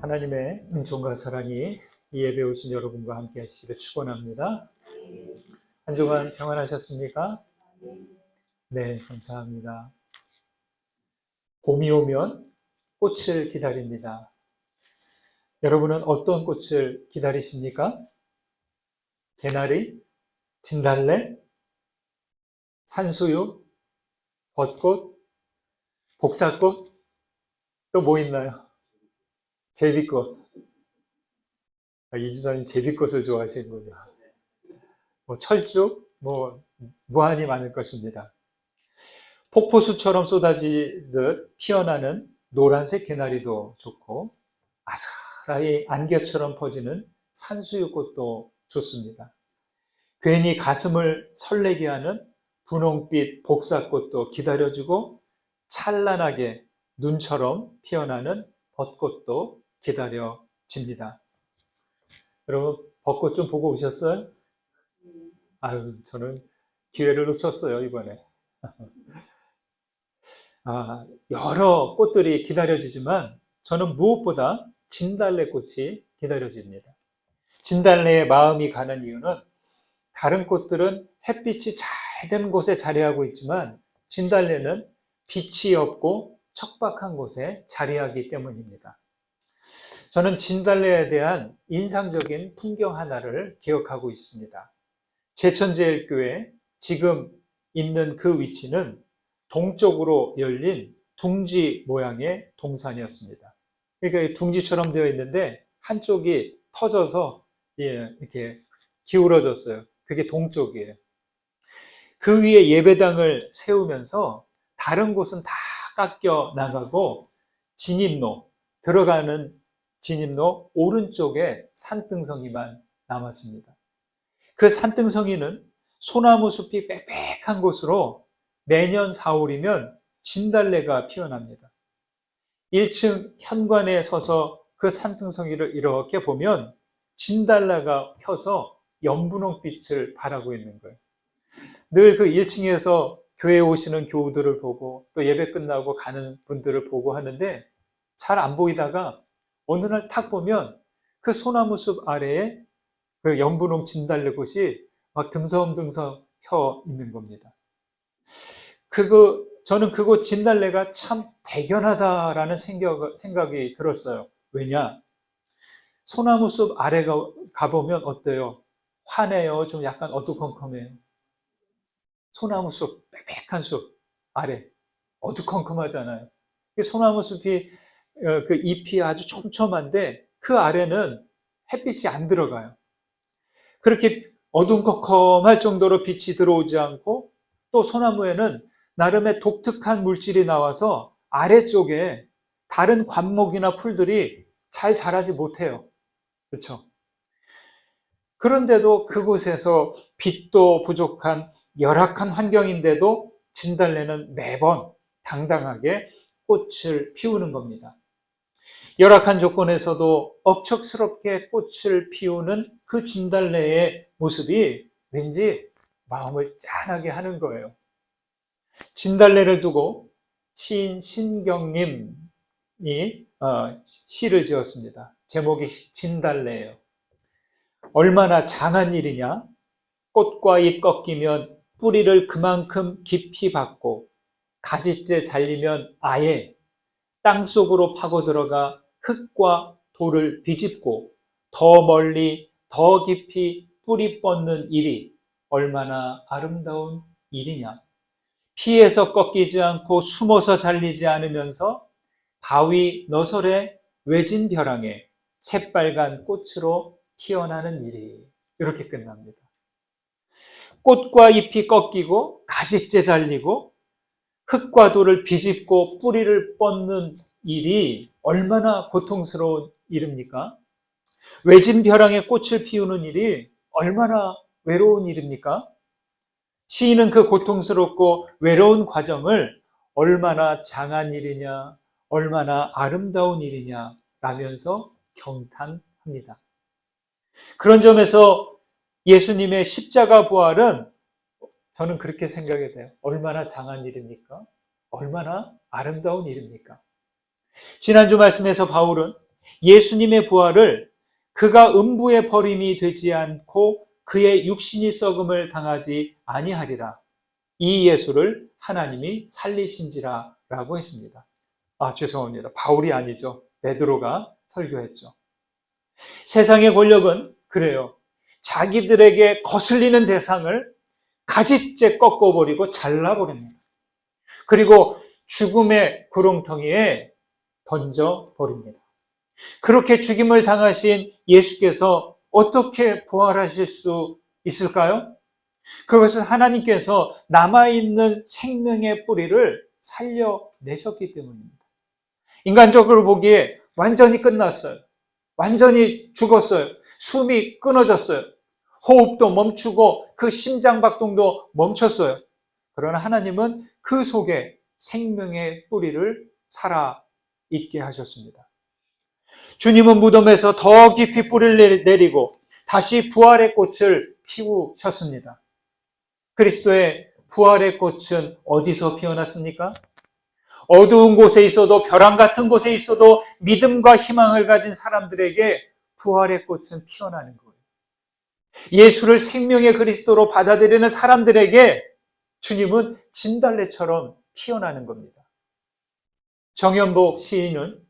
하나님의 은총과 사랑이 이 예배에 오신 여러분과 함께 하시기를 축원합니다. 한 주간 평안하셨습니까? 네, 감사합니다. 봄이 오면 꽃을 기다립니다. 여러분은 어떤 꽃을 기다리십니까? 개나리, 진달래, 산수유, 벚꽃, 복사꽃, 또 뭐 있나요? 제비꽃. 이주사님 제비꽃을 좋아하시는군요. 철쭉, 무한히 많을 것입니다. 폭포수처럼 쏟아지듯 피어나는 노란색 개나리도 좋고, 아스라이 안개처럼 퍼지는 산수유꽃도 좋습니다. 괜히 가슴을 설레게 하는 분홍빛 복사꽃도 기다려주고, 찬란하게 눈처럼 피어나는 벚꽃도 기다려집니다. 여러분, 벚꽃 좀 보고 오셨어요? 저는 기회를 놓쳤어요, 이번에. 여러 꽃들이 기다려지지만 저는 무엇보다 진달래꽃이 기다려집니다. 진달래의 마음이 가는 이유는 다른 꽃들은 햇빛이 잘 되는 곳에 자리하고 있지만 진달래는 빛이 없고 척박한 곳에 자리하기 때문입니다. 저는 진달래에 대한 인상적인 풍경 하나를 기억하고 있습니다. 제천제일교회 지금 있는 그 위치는 동쪽으로 열린 둥지 모양의 동산이었습니다. 그러니까 둥지처럼 되어 있는데 한쪽이 터져서 이렇게 기울어졌어요. 그게 동쪽이에요. 그 위에 예배당을 세우면서 다른 곳은 다 깎여 나가고 들어가는 진입로 오른쪽에 산등성이만 남았습니다. 그 산등성이는 소나무 숲이 빽빽한 곳으로 매년 4월이면 진달래가 피어납니다. 1층 현관에 서서 그 산등성이를 이렇게 보면 진달래가 펴서 연분홍빛을 발하고 있는 거예요. 늘 그 1층에서 교회에 오시는 교우들을 보고 또 예배 끝나고 가는 분들을 보고 하는데 잘 안 보이다가 어느 날 탁 보면 그 소나무 숲 아래에 그 연분홍 진달래꽃이 막 듬성듬성 펴 있는 겁니다. 저는 그곳 진달래가 참 대견하다라는 생각이 들었어요. 왜냐? 소나무 숲 아래 가보면 어때요? 환해요? 좀 약간 어두컴컴해요? 소나무 숲, 빽빽한 숲 아래 어두컴컴하잖아요. 소나무 숲이 그 잎이 아주 촘촘한데 그 아래는 햇빛이 안 들어가요. 그렇게 어둠컴컴할 정도로 빛이 들어오지 않고 또 소나무에는 나름의 독특한 물질이 나와서 아래쪽에 다른 관목이나 풀들이 잘 자라지 못해요. 그렇죠? 그런데도 그곳에서 빛도 부족한 열악한 환경인데도 진달래는 매번 당당하게 꽃을 피우는 겁니다. 열악한 조건에서도 억척스럽게 꽃을 피우는 그 진달래의 모습이 왠지 마음을 짠하게 하는 거예요. 진달래를 두고 시인 신경님이 시를 지었습니다. 제목이 진달래예요. 얼마나 장한 일이냐? 꽃과 잎 꺾이면 뿌리를 그만큼 깊이 박고 가지째 잘리면 아예 땅속으로 파고들어가 흙과 돌을 비집고 더 멀리 더 깊이 뿌리 뻗는 일이 얼마나 아름다운 일이냐. 피해서 꺾이지 않고 숨어서 잘리지 않으면서 바위 너설의 외진 벼랑에 새빨간 꽃으로 피어나는 일이 이렇게 끝납니다. 꽃과 잎이 꺾이고 가지째 잘리고 흙과 돌을 비집고 뿌리를 뻗는 일이 얼마나 고통스러운 일입니까? 외진 벼랑에 꽃을 피우는 일이 얼마나 외로운 일입니까? 시인은 그 고통스럽고 외로운 과정을 얼마나 장한 일이냐, 얼마나 아름다운 일이냐 라면서 경탄합니다. 그런 점에서 예수님의 십자가 부활은 저는 그렇게 생각이 돼요. 얼마나 장한 일입니까? 얼마나 아름다운 일입니까? 지난주 말씀에서 바울은 예수님의 부활을 그가 음부의 버림이 되지 않고 그의 육신이 썩음을 당하지 아니하리라. 이 예수를 하나님이 살리신지라 라고 했습니다. 죄송합니다. 바울이 아니죠. 베드로가 설교했죠. 세상의 권력은 그래요. 자기들에게 거슬리는 대상을 가지째 꺾어버리고 잘라버립니다. 그리고 죽음의 구렁텅이에 던져버립니다. 그렇게 죽임을 당하신 예수께서 어떻게 부활하실 수 있을까요? 그것은 하나님께서 남아있는 생명의 뿌리를 살려내셨기 때문입니다. 인간적으로 보기에 완전히 끝났어요. 완전히 죽었어요. 숨이 끊어졌어요. 호흡도 멈추고 그 심장박동도 멈췄어요. 그러나 하나님은 그 속에 생명의 뿌리를 살아있게 하셨습니다. 주님은 무덤에서 더 깊이 뿌리를 내리고 다시 부활의 꽃을 피우셨습니다. 그리스도의 부활의 꽃은 어디서 피어났습니까? 어두운 곳에 있어도 벼랑 같은 곳에 있어도 믿음과 희망을 가진 사람들에게 부활의 꽃은 피어나는 거예요. 예수를 생명의 그리스도로 받아들이는 사람들에게 주님은 진달래처럼 피어나는 겁니다. 정연복 시인은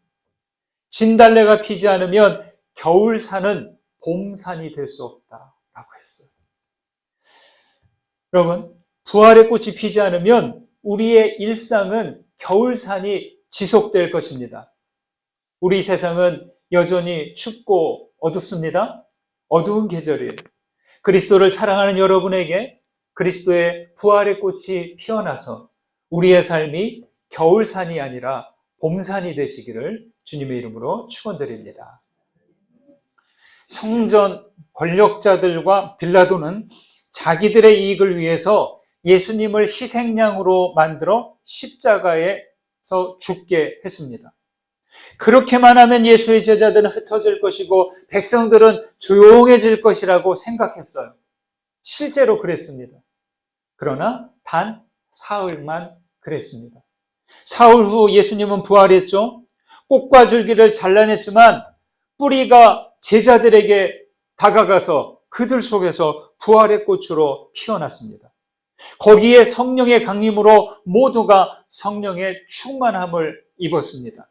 진달래가 피지 않으면 겨울산은 봄산이 될 수 없다라고 했어요. 여러분, 부활의 꽃이 피지 않으면 우리의 일상은 겨울산이 지속될 것입니다. 우리 세상은 여전히 춥고 어둡습니다. 어두운 계절이에요. 그리스도를 사랑하는 여러분에게 그리스도의 부활의 꽃이 피어나서 우리의 삶이 겨울산이 아니라 봄산이 되시기를 주님의 이름으로 축원드립니다. 성전 권력자들과 빌라도는 자기들의 이익을 위해서 예수님을 희생양으로 만들어 십자가에서 죽게 했습니다. 그렇게만 하면 예수의 제자들은 흩어질 것이고 백성들은 조용해질 것이라고 생각했어요. 실제로 그랬습니다. 그러나 단 사흘만 그랬습니다. 사흘 후 예수님은 부활했죠. 꽃과 줄기를 잘라냈지만 뿌리가 제자들에게 다가가서 그들 속에서 부활의 꽃으로 피어났습니다. 거기에 성령의 강림으로 모두가 성령의 충만함을 입었습니다.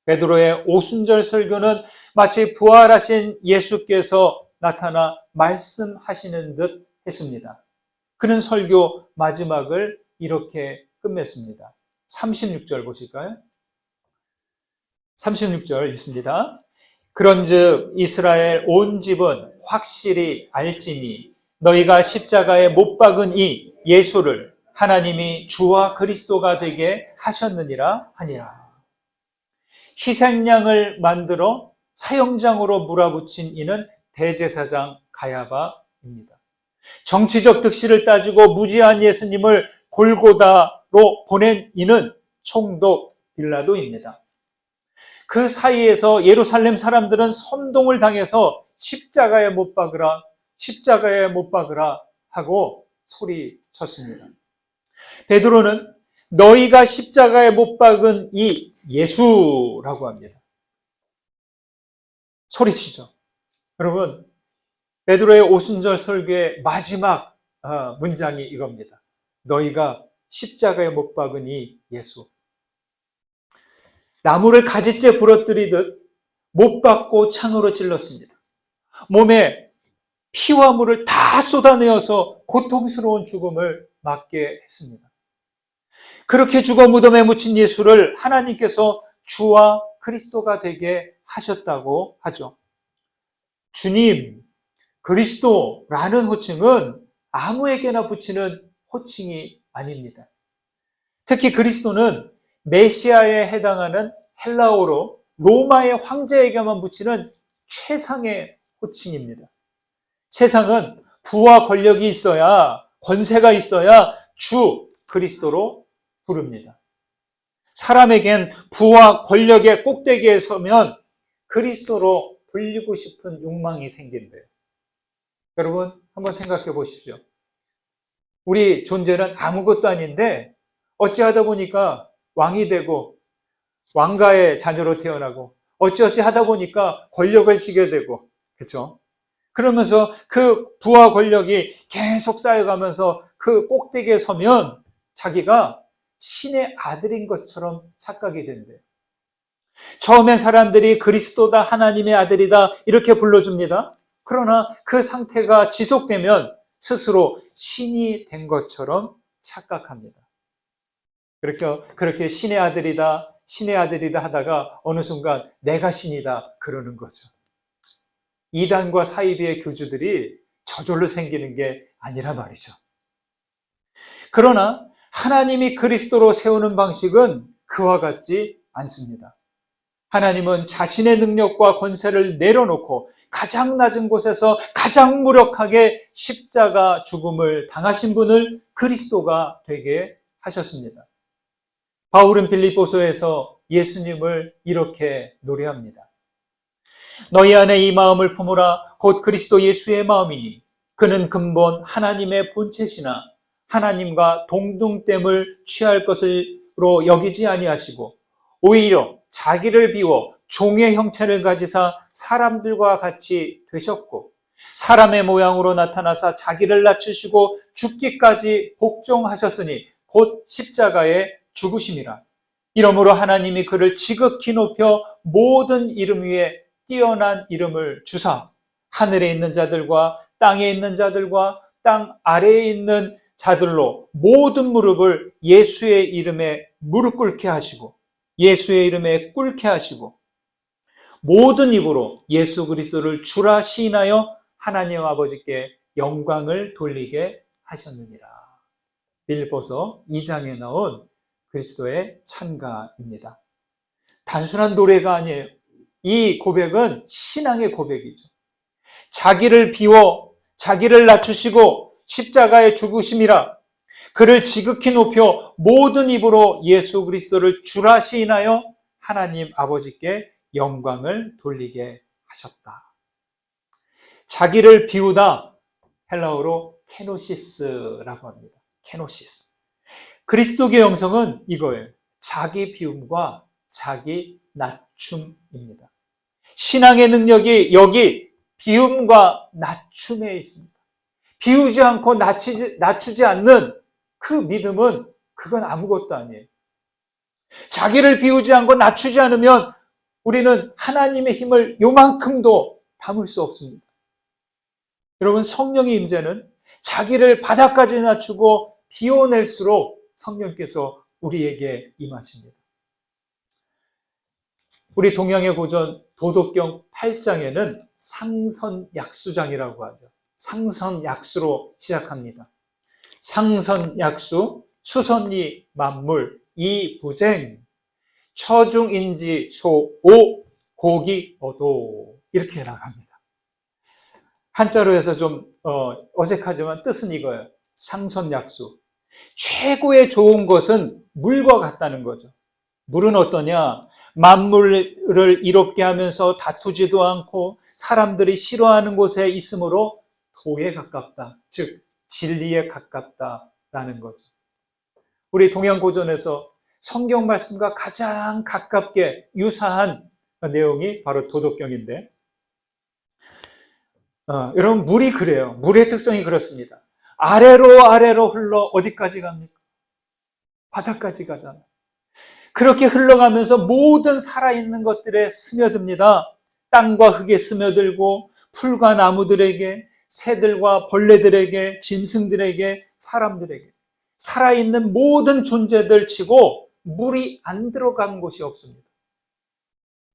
베드로의 오순절 설교는 마치 부활하신 예수께서 나타나 말씀하시는 듯 했습니다. 그는 설교 마지막을 이렇게 끝맺습니다. 36절 보실까요? 36절 있습니다. 그런즉 이스라엘 온 집은 확실히 알지니 너희가 십자가에 못 박은 이 예수를 하나님이 주와 그리스도가 되게 하셨느니라 하니라. 희생양을 만들어 사형장으로 몰아붙인 이는 대제사장 가야바입니다. 정치적 득실을 따지고 무지한 예수님을 골고다로 보낸 이는 총독 빌라도입니다. 그 사이에서 예루살렘 사람들은 선동을 당해서 십자가에 못 박으라, 십자가에 못 박으라 하고 소리쳤습니다. 베드로는 너희가 십자가에 못 박은 이 예수라고 합니다. 소리치죠. 여러분, 베드로의 오순절 설교의 마지막 문장이 이겁니다. 너희가 십자가에 못 박은 이 예수. 나무를 가지째 부러뜨리듯 못 박고 창으로 찔렀습니다. 몸에 피와 물을 다 쏟아내어서 고통스러운 죽음을 맞게 했습니다. 그렇게 죽어 무덤에 묻힌 예수를 하나님께서 주와 그리스도가 되게 하셨다고 하죠. 주님, 그리스도라는 호칭은 아무에게나 붙이는 호칭이 아닙니다. 특히 그리스도는 메시아에 해당하는 헬라어로 로마의 황제에게만 붙이는 최상의 호칭입니다. 세상은 부와 권력이 있어야, 권세가 있어야 주 그리스도로 부릅니다. 사람에겐 부와 권력의 꼭대기에 서면 그리스도로 불리고 싶은 욕망이 생긴대요. 여러분, 한번 생각해 보십시오. 우리 존재는 아무것도 아닌데 어찌하다 보니까 왕이 되고 왕가의 자녀로 태어나고 어찌어찌 하다 보니까 권력을 쥐게 되고, 그렇죠? 그러면서 그 부와 권력이 계속 쌓여가면서 그 꼭대기에 서면 자기가 신의 아들인 것처럼 착각이 된대요. 처음엔 사람들이 그리스도다, 하나님의 아들이다 이렇게 불러줍니다. 그러나 그 상태가 지속되면 스스로 신이 된 것처럼 착각합니다. 그렇게 신의 아들이다, 신의 아들이다 하다가 어느 순간 내가 신이다 그러는 거죠. 이단과 사이비의 교주들이 저절로 생기는 게 아니라 말이죠. 그러나 하나님이 그리스도로 세우는 방식은 그와 같지 않습니다. 하나님은 자신의 능력과 권세를 내려놓고 가장 낮은 곳에서 가장 무력하게 십자가 죽음을 당하신 분을 그리스도가 되게 하셨습니다. 바울은 빌립보서에서 예수님을 이렇게 노래합니다. 너희 안에 이 마음을 품으라 곧 그리스도 예수의 마음이니 그는 근본 하나님의 본체시나 하나님과 동등됨을 취할 것으로 여기지 아니하시고 오히려 자기를 비워 종의 형체를 가지사 사람들과 같이 되셨고 사람의 모양으로 나타나사 자기를 낮추시고 죽기까지 복종하셨으니 곧 십자가에 죽으심이라. 이러므로 하나님이 그를 지극히 높여 모든 이름 위에 뛰어난 이름을 주사 하늘에 있는 자들과 땅에 있는 자들과 땅 아래에 있는 자들로 모든 무릎을 예수의 이름에 무릎 꿇게 하시고 예수의 이름에 꿇게 하시고 모든 입으로 예수 그리스도를 주라 시인하여 하나님 아버지께 영광을 돌리게 하셨느니라. 빌립보서 2장에 나온 그리스도의 찬가입니다. 단순한 노래가 아니에요. 이 고백은 신앙의 고백이죠. 자기를 비워 자기를 낮추시고 십자가에 죽으심이라 그를 지극히 높여 모든 입으로 예수 그리스도를 주라 시인하여 하나님 아버지께 영광을 돌리게 하셨다. 자기를 비우다 헬라어로 케노시스라고 합니다. 케노시스. 그리스도교 영성은 이거예요. 자기 비움과 자기 낮춤입니다. 신앙의 능력이 여기 비움과 낮춤에 있습니다. 비우지 않고 낮추지 않는 그 믿음은 그건 아무것도 아니에요. 자기를 비우지 않고 낮추지 않으면 우리는 하나님의 힘을 요만큼도 담을 수 없습니다. 여러분, 성령의 임재는 자기를 바닥까지 낮추고 비워낼수록 성령께서 우리에게 임하십니다. 우리 동양의 고전 도덕경 8장에는 상선약수장이라고 하죠. 상선약수로 시작합니다. 상선약수, 수선리 만물, 이부쟁, 처중인지 소오, 고기어도 이렇게 나갑니다. 한자로 해서 좀 어색하지만 뜻은 이거예요. 상선약수. 최고의 좋은 것은 물과 같다는 거죠. 물은 어떠냐? 만물을 이롭게 하면서 다투지도 않고 사람들이 싫어하는 곳에 있으므로 도에 가깝다. 즉 진리에 가깝다라는 거죠. 우리 동양고전에서 성경 말씀과 가장 가깝게 유사한 내용이 바로 도덕경인데 여러분 물이 그래요. 물의 특성이 그렇습니다. 아래로 흘러 어디까지 갑니까? 바닥까지 가잖아요. 그렇게 흘러가면서 모든 살아있는 것들에 스며듭니다. 땅과 흙에 스며들고 풀과 나무들에게, 새들과 벌레들에게, 짐승들에게, 사람들에게 살아있는 모든 존재들 치고 물이 안 들어간 곳이 없습니다.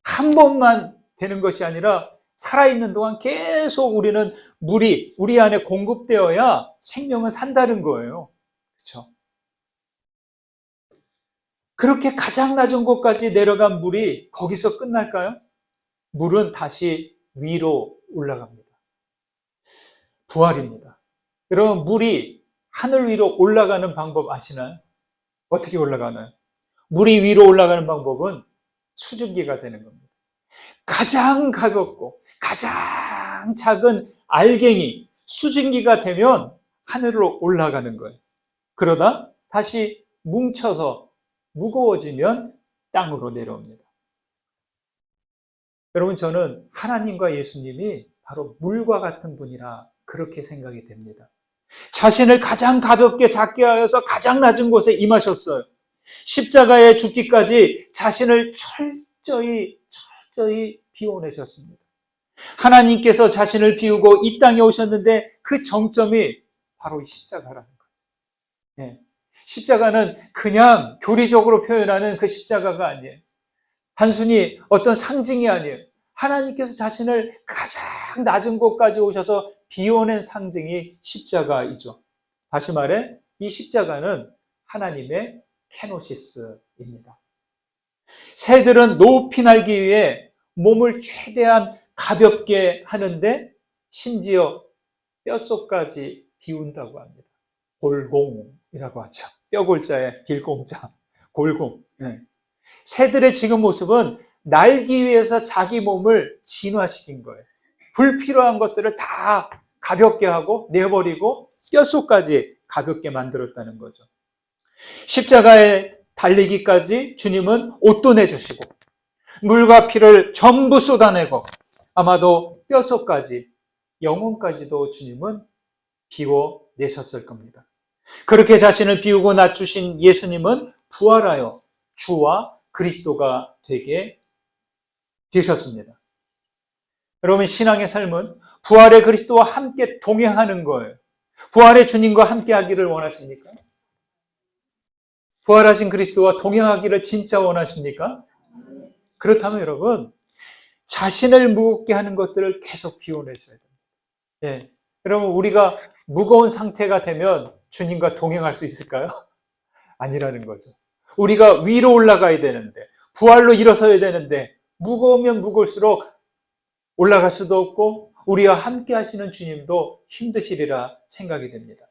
한 번만 되는 것이 아니라 살아있는 동안 계속 우리는 물이 우리 안에 공급되어야 생명은 산다는 거예요. 그렇죠? 그렇게 가장 낮은 곳까지 내려간 물이 거기서 끝날까요? 물은 다시 위로 올라갑니다. 부활입니다. 여러분, 물이 하늘 위로 올라가는 방법 아시나요? 어떻게 올라가나요? 물이 위로 올라가는 방법은 수증기가 되는 겁니다. 가장 가볍고 가장 작은 알갱이, 수증기가 되면 하늘로 올라가는 거예요. 그러다 다시 뭉쳐서 무거워지면 땅으로 내려옵니다. 여러분, 저는 하나님과 예수님이 바로 물과 같은 분이라 그렇게 생각이 됩니다. 자신을 가장 가볍게 작게 하여서 가장 낮은 곳에 임하셨어요. 십자가에 죽기까지 자신을 철저히 비워내셨습니다. 하나님께서 자신을 비우고 이 땅에 오셨는데 그 정점이 바로 이 십자가라는 거죠. 예. 십자가는 그냥 교리적으로 표현하는 그 십자가가 아니에요. 단순히 어떤 상징이 아니에요. 하나님께서 자신을 가장 낮은 곳까지 오셔서 비워낸 상징이 십자가이죠. 다시 말해 이 십자가는 하나님의 케노시스입니다. 새들은 높이 날기 위해 몸을 최대한 가볍게 하는데 심지어 뼛속까지 비운다고 합니다. 골공이라고 하죠. 뼈골자에 빌공자, 골공. 네. 새들의 지금 모습은 날기 위해서 자기 몸을 진화시킨 거예요. 불필요한 것들을 다 가볍게 하고 내버리고 뼛속까지 가볍게 만들었다는 거죠. 십자가에 달리기까지 주님은 옷도 내주시고 물과 피를 전부 쏟아내고 아마도 뼛속까지 영혼까지도 주님은 비워내셨을 겁니다. 그렇게 자신을 비우고 낮추신 예수님은 부활하여 주와 그리스도가 되게 되셨습니다. 여러분, 신앙의 삶은 부활의 그리스도와 함께 동행하는 거예요. 부활의 주님과 함께 하기를 원하십니까? 부활하신 그리스도와 동행하기를 진짜 원하십니까? 그렇다면 여러분, 자신을 무겁게 하는 것들을 계속 비워내셔야 됩니다. 예. 여러분, 우리가 무거운 상태가 되면 주님과 동행할 수 있을까요? 아니라는 거죠. 우리가 위로 올라가야 되는데, 부활로 일어서야 되는데, 무거우면 무거울수록 올라갈 수도 없고 우리와 함께 하시는 주님도 힘드시리라 생각이 됩니다.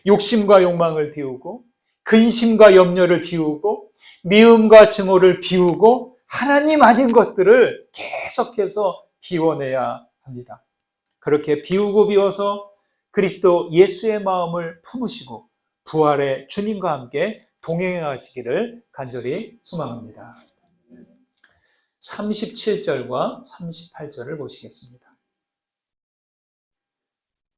욕심과 욕망을 비우고 근심과 염려를 비우고 미움과 증오를 비우고 하나님 아닌 것들을 계속해서 비워내야 합니다. 그렇게 비우고 비워서 그리스도 예수의 마음을 품으시고 부활의 주님과 함께 동행하시기를 간절히 소망합니다. 37절과 38절을 보시겠습니다.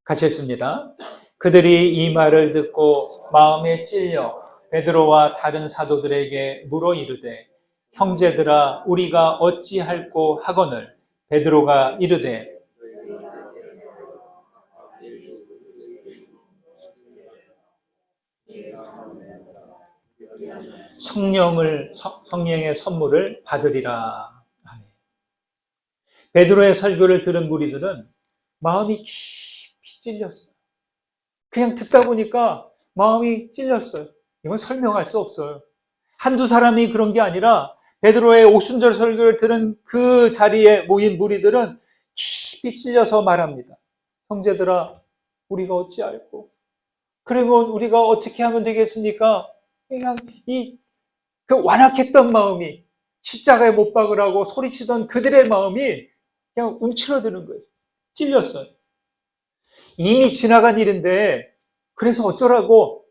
같이 읽습니다. 그들이 이 말을 듣고 마음에 찔려 베드로와 다른 사도들에게 물어 이르되 형제들아 우리가 어찌할꼬 하거늘 베드로가 이르되 성령의 선물을 받으리라. 베드로의 설교를 들은 무리들은 마음이 깊이 찔렸어요. 그냥 듣다 보니까 마음이 찔렸어요. 이건 설명할 수 없어요. 한두 사람이 그런 게 아니라 베드로의 오순절 설교를 들은 그 자리에 모인 무리들은 깊이 찔려서 말합니다. 형제들아, 우리가 어찌할꼬? 그러면 우리가 어떻게 하면 되겠습니까? 그냥 그 완악했던 마음이 십자가에 못 박으라고 소리치던 그들의 마음이 그냥 움츠러드는 거예요. 찔렸어요. 이미 지나간 일인데 그래서 어쩌라고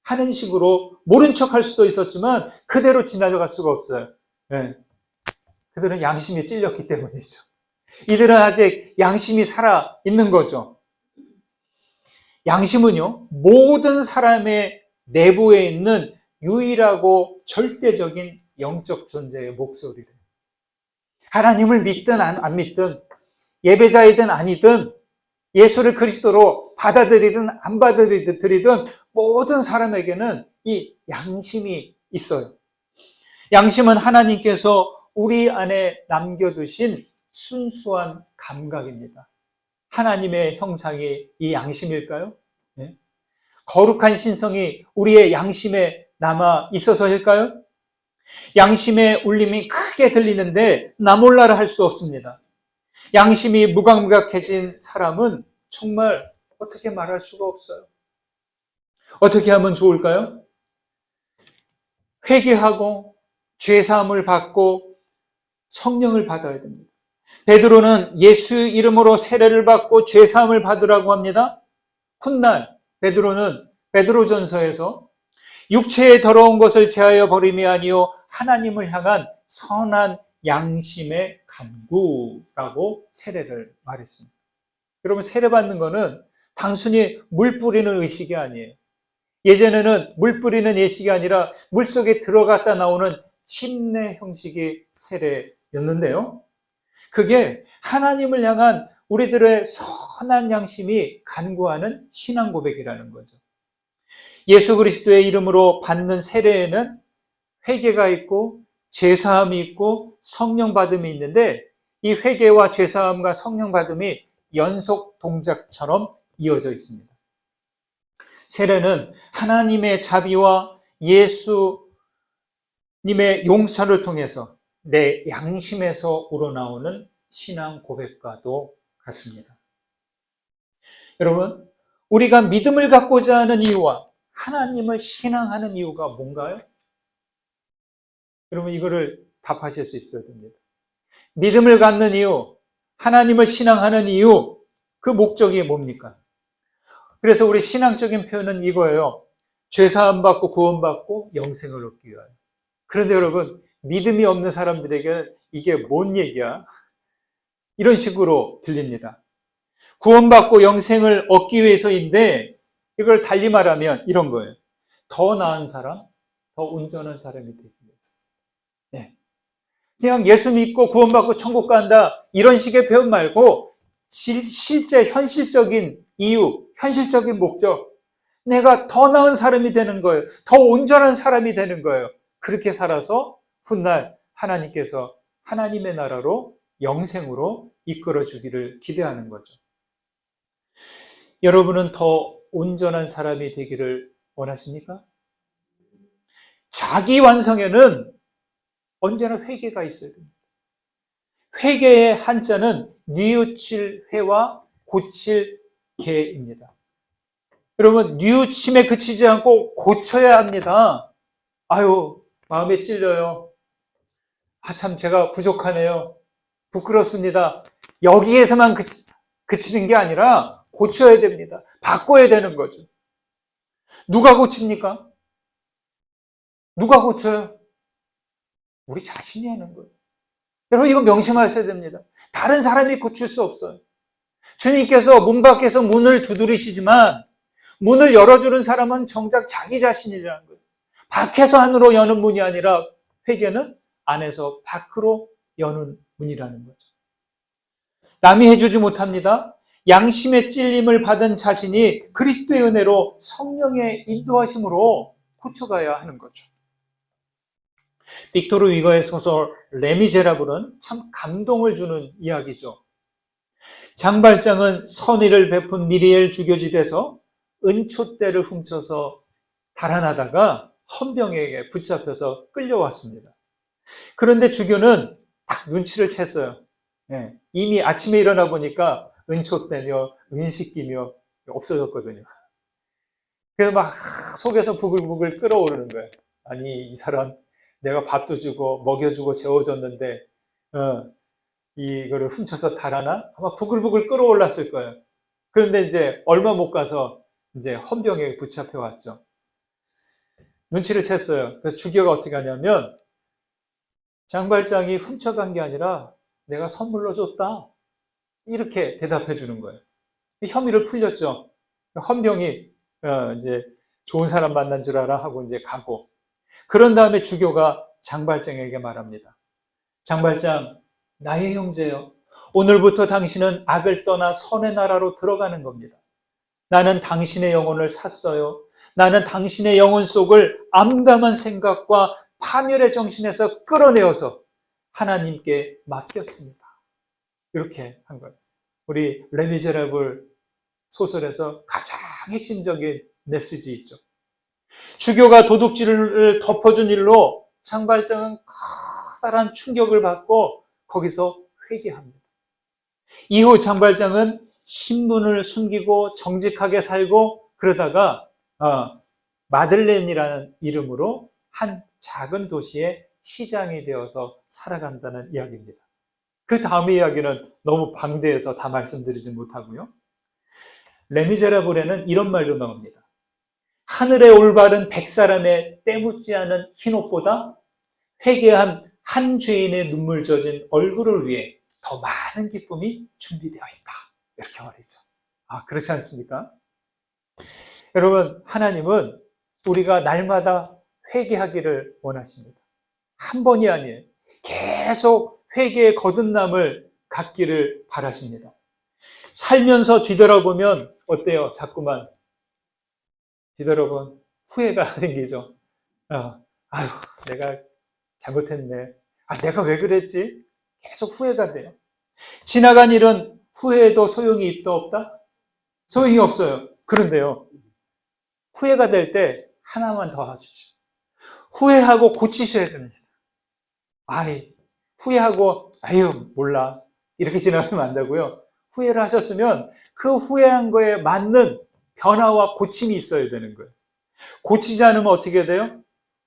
하는 식으로 모른 척할 수도 있었지만 그대로 지나갈 수가 없어요. 네. 그들은 양심이 찔렸기 때문이죠. 이들은 아직 양심이 살아 있는 거죠. 양심은요, 모든 사람의 내부에 있는 유일하고 절대적인 영적 존재의 목소리를 하나님을 믿든 안 믿든 예배자이든 아니든 예수를 그리스도로 받아들이든 안 받아들이든 모든 사람에게는 이 양심이 있어요. 양심은 하나님께서 우리 안에 남겨두신 순수한 감각입니다. 하나님의 형상이 이 양심일까요? 네. 거룩한 신성이 우리의 양심에 남아 있어서일까요? 양심의 울림이 크게 들리는데 나 몰라라 할 수 없습니다. 양심이 무감각해진 사람은 정말 어떻게 말할 수가 없어요. 어떻게 하면 좋을까요? 회개하고 죄사함을 받고 성령을 받아야 됩니다. 베드로는 예수 이름으로 세례를 받고 죄사함을 받으라고 합니다. 훗날 베드로는 베드로전서에서 육체의 더러운 것을 제하여 버림이 아니요 하나님을 향한 선한 양심의 간구라고 세례를 말했습니다. 여러분, 세례받는 거는 단순히 물 뿌리는 의식이 아니에요. 예전에는 물 뿌리는 예식이 아니라 물속에 들어갔다 나오는 침례 형식의 세례였는데요. 그게 하나님을 향한 우리들의 선한 양심이 간구하는 신앙 고백이라는 거죠. 예수 그리스도의 이름으로 받는 세례에는 회개가 있고 제사함이 있고 성령 받음이 있는데, 이 회개와 제사함과 성령 받음이 연속 동작처럼 이어져 있습니다. 세례는 하나님의 자비와 예수님의 용서를 통해서 내 양심에서 우러나오는 신앙 고백과도 같습니다. 여러분, 우리가 믿음을 갖고자 하는 이유와 하나님을 신앙하는 이유가 뭔가요? 여러분, 이거를 답하실 수 있어야 됩니다. 믿음을 갖는 이유, 하나님을 신앙하는 이유, 그 목적이 뭡니까? 그래서 우리 신앙적인 표현은 이거예요. 죄사함 받고 구원받고 영생을 얻기 위하여. 그런데 여러분, 믿음이 없는 사람들에게는 이게 뭔 얘기야? 이런 식으로 들립니다. 구원받고 영생을 얻기 위해서인데, 이걸 달리 말하면 이런 거예요. 더 나은 사람, 더 온전한 사람이 되기 위해서. 네. 그냥 예수 믿고 구원받고 천국 간다, 이런 식의 표현 말고 실제 현실적인 이유, 현실적인 목적, 내가 더 나은 사람이 되는 거예요. 더 온전한 사람이 되는 거예요. 그렇게 살아서 훗날 하나님께서 하나님의 나라로 영생으로 이끌어 주기를 기대하는 거죠. 여러분은 더 온전한 사람이 되기를 원하십니까? 자기 완성에는 언제나 회개가 있어야 됩니다. 회개의 한자는 뉘우칠 회와 고칠 개입니다. 여러분, 뉘우침에 그치지 않고 고쳐야 합니다. 아유, 마음에 찔려요. 참 제가 부족하네요. 부끄럽습니다. 여기에서만 그치는 게 아니라 고쳐야 됩니다. 바꿔야 되는 거죠. 누가 고칩니까? 누가 고쳐요? 우리 자신이 하는 거예요. 여러분, 이거 명심하셔야 됩니다. 다른 사람이 고칠 수 없어요. 주님께서 문 밖에서 문을 두드리시지만 문을 열어주는 사람은 정작 자기 자신이라는 거예요. 밖에서 안으로 여는 문이 아니라 회개는 안에서 밖으로 여는 문이라는 거죠. 남이 해주지 못합니다. 양심의 찔림을 받은 자신이 그리스도의 은혜로 성령의 인도하심으로 고쳐가야 하는 거죠. 빅토르 위거의 소설 레미제라블은 참 감동을 주는 이야기죠. 장발장은 선의를 베푼 미리엘 주교집에서 은초대를 훔쳐서 달아나다가 헌병에게 붙잡혀서 끌려왔습니다. 그런데 주교는 딱 눈치를 챘어요. 네, 이미 아침에 일어나 보니까 은초대며 은식기며 없어졌거든요. 그래서 막 속에서 부글부글 끓어오르는 거예요. 아니, 이 사람 내가 밥도 주고 먹여주고 재워줬는데 이거를 훔쳐서 달아나? 아마 부글부글 끓어올랐을 거예요. 그런데 이제 얼마 못 가서 이제 헌병에 붙잡혀 왔죠. 눈치를 챘어요. 그래서 주교가 어떻게 하냐면 장발장이 훔쳐간 게 아니라 내가 선물로 줬다, 이렇게 대답해 주는 거예요. 혐의를 풀렸죠. 헌병이 이제 좋은 사람 만난 줄 알아 하고 이제 가고, 그런 다음에 주교가 장발장에게 말합니다. 장발장, 나의 형제여, 오늘부터 당신은 악을 떠나 선의 나라로 들어가는 겁니다. 나는 당신의 영혼을 샀어요. 나는 당신의 영혼 속을 암담한 생각과 파멸의 정신에서 끌어내어서 하나님께 맡겼습니다. 이렇게 한 거예요. 우리 레미제라블 소설에서 가장 핵심적인 메시지 있죠. 주교가 도둑질을 덮어준 일로 장발장은 커다란 충격을 받고 거기서 회개합니다. 이후 장발장은 신분을 숨기고 정직하게 살고, 그러다가 마들렌이라는 이름으로 한 작은 도시의 시장이 되어서 살아간다는 이야기입니다. 그 다음의 이야기는 너무 방대해서 다 말씀드리지 못하고요. 레미제라블에는 이런 말도 나옵니다. 하늘에 올바른 100사람의 때묻지 않은 흰옷보다 회개한 한 죄인의 눈물 젖은 얼굴을 위해 더 많은 기쁨이 준비되어 있다. 이렇게 말이죠. 그렇지 않습니까? 여러분, 하나님은 우리가 날마다 회개하기를 원하십니다. 한 번이 아니에요. 계속 회개의 거듭남을 갖기를 바라십니다. 살면서 뒤돌아보면 어때요? 자꾸만 뒤돌아보면 후회가 생기죠. 아유, 내가 잘못했네. 내가 왜 그랬지? 계속 후회가 돼요. 지나간 일은 후회해도 소용이 있다 없다? 소용이 없어요. 그런데요, 후회가 될 때 하나만 더 하십시오. 후회하고 고치셔야 됩니다. 후회하고 몰라 이렇게 지나가면 안 되고요. 후회를 하셨으면 그 후회한 거에 맞는 변화와 고침이 있어야 되는 거예요. 고치지 않으면 어떻게 돼요?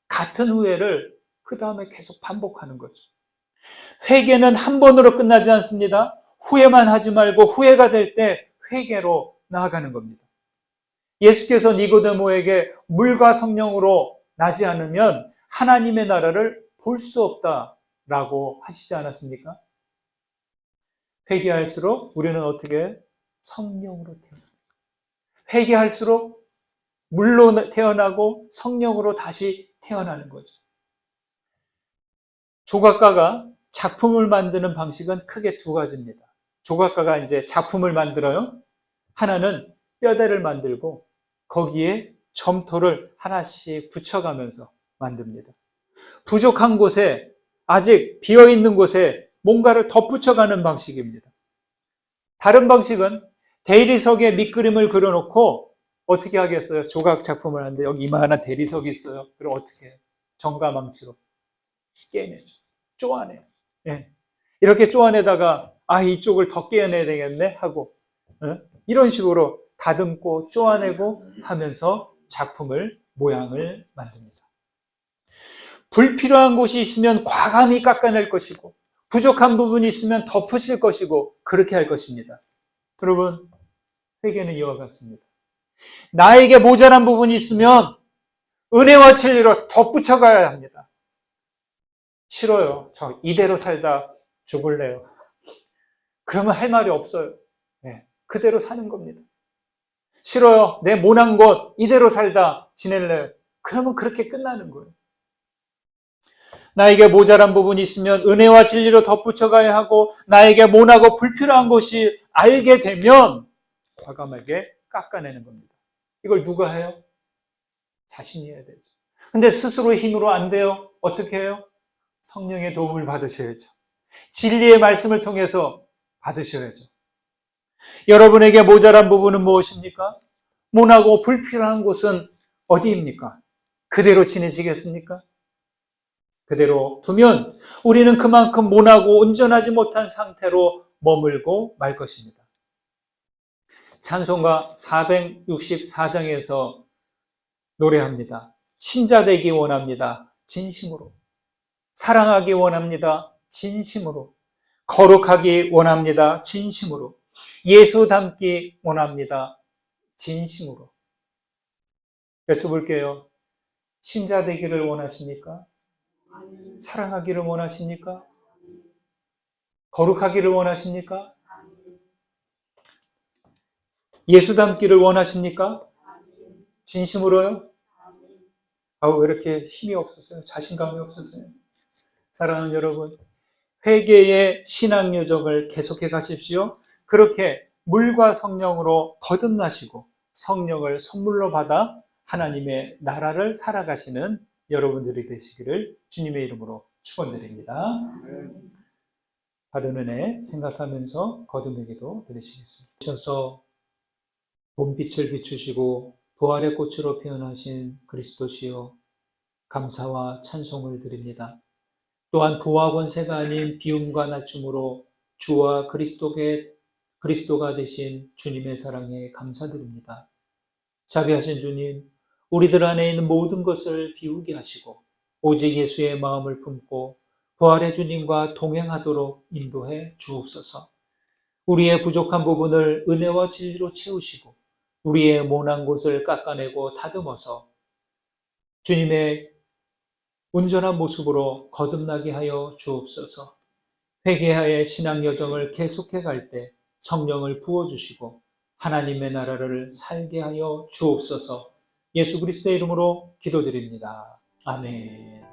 같은 후회를 그 다음에 계속 반복하는 거죠. 회개는 한 번으로 끝나지 않습니다. 후회만 하지 말고 후회가 될 때 회개로 나아가는 겁니다. 예수께서 니고데모에게 물과 성령으로 나지 않으면 하나님의 나라를 볼 수 없다라고 하시지 않았습니까? 회개할수록 우리는 어떻게? 성령으로 태어납니다. 회개할수록 물로 태어나고 성령으로 다시 태어나는 거죠. 조각가가 작품을 만드는 방식은 크게 두 가지입니다. 조각가가 이제 작품을 만들어요. 하나는 뼈대를 만들고 거기에 점토를 하나씩 붙여가면서 만듭니다. 부족한 곳에, 아직 비어있는 곳에 뭔가를 덧붙여가는 방식입니다. 다른 방식은 대리석에 밑그림을 그려놓고 어떻게 하겠어요? 조각 작품을 하는데 여기 이만한 대리석이 있어요. 그럼 어떻게 해요? 정가망치로 깨내죠. 쪼아내요. 이렇게 쪼아내다가 이쪽을 더 깨내야 되겠네 하고 이런 식으로 다듬고 쪼아내고 하면서 작품을, 모양을 만듭니다. 불필요한 곳이 있으면 과감히 깎아낼 것이고 부족한 부분이 있으면 덮으실 것이고 그렇게 할 것입니다. 여러분, 회개는 이와 같습니다. 나에게 모자란 부분이 있으면 은혜와 진리로 덧붙여가야 합니다. 싫어요. 저 이대로 살다 죽을래요. 그러면 할 말이 없어요. 그대로 사는 겁니다. 싫어요. 내 모난 곳 이대로 살다 지낼래요. 그러면 그렇게 끝나는 거예요. 나에게 모자란 부분이 있으면 은혜와 진리로 덧붙여가야 하고 나에게 모나고 불필요한 것이 알게 되면 과감하게 깎아내는 겁니다. 이걸 누가 해요? 자신이 해야 되죠. 근데 스스로의 힘으로 안 돼요. 어떻게 해요? 성령의 도움을 받으셔야죠. 진리의 말씀을 통해서 받으셔야죠. 여러분에게 모자란 부분은 무엇입니까? 모나고 불필요한 곳은 어디입니까? 그대로 지내시겠습니까? 그대로 두면 우리는 그만큼 모나고 온전하지 못한 상태로 머물고 말 것입니다. 찬송가 464장에서 노래합니다. 친자되기 원합니다. 진심으로. 사랑하기 원합니다. 진심으로. 거룩하기 원합니다. 진심으로. 예수 닮기 원합니다. 진심으로. 여쭤볼게요. 신자되기를 원하십니까? 사랑하기를 원하십니까? 거룩하기를 원하십니까? 예수 닮기를 원하십니까? 진심으로요? 왜 이렇게 힘이 없었어요? 자신감이 없었어요? 사랑하는 여러분, 회개의 신앙 여정을 계속해 가십시오. 그렇게 물과 성령으로 거듭나시고 성령을 선물로 받아 하나님의 나라를 살아가시는 여러분들이 되시기를 주님의 이름으로 축원드립니다. 받은 은혜 생각하면서 거듭의 기도 드리시겠습니다. 주셔서 봄빛을 비추시고 부활의 꽃으로 피어나신 그리스도시여, 감사와 찬송을 드립니다. 또한 부와 권세가 아닌 비움과 낮춤으로 주와 그리스도가 되신 주님의 사랑에 감사드립니다. 자비하신 주님, 우리들 안에 있는 모든 것을 비우게 하시고 오직 예수의 마음을 품고 부활의 주님과 동행하도록 인도해 주옵소서. 우리의 부족한 부분을 은혜와 진리로 채우시고 우리의 모난 곳을 깎아내고 다듬어서 주님의 온전한 모습으로 거듭나게 하여 주옵소서. 회개하여 신앙 여정을 계속해 갈 때 성령을 부어주시고 하나님의 나라를 살게 하여 주옵소서. 예수 그리스도의 이름으로 기도드립니다. 아멘.